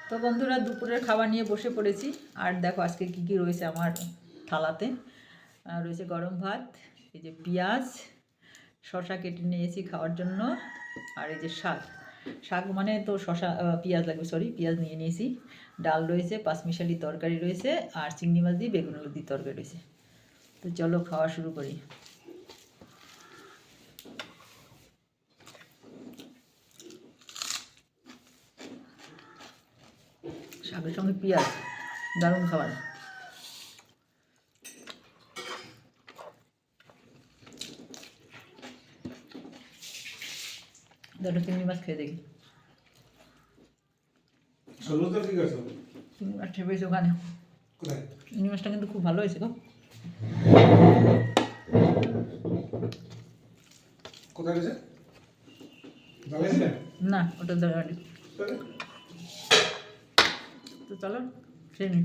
তো বন্ধুরা দুপুরের খাবার নিয়ে বসে পড়েছি। আর দেখো আজকে কী কী রয়েছে আমার থালাতে। রয়েছে গরম ভাত, এই যে পেঁয়াজ, শশা কেটে নিয়েছি খাওয়ার জন্য, আর এই যে শাক। শাক মানে তো শশা পেঁয়াজ লাগবে, সরি পেঁয়াজ নিয়ে নিয়েছি। ডাল রয়েছে, পাঁচমিশালি তরকারি রয়েছে, আর চিংড়ি মাছ দিয়ে বেগুন আলু দিয়ে তরকারি রয়েছে। তো চলো খাওয়া শুরু করি। শাকের সঙ্গে পেঁয়াজ, দারুণ খাবার। দুটো চিংড়ি মাছ খেয়ে দেখি। চিংড়ি মাছ পেয়েছি ওখানে, চিংড়ি মাছটা কিন্তু খুব ভালো হয়েছে গো। না ওটা দেওয়া, তো চলো খেয়ে নিই।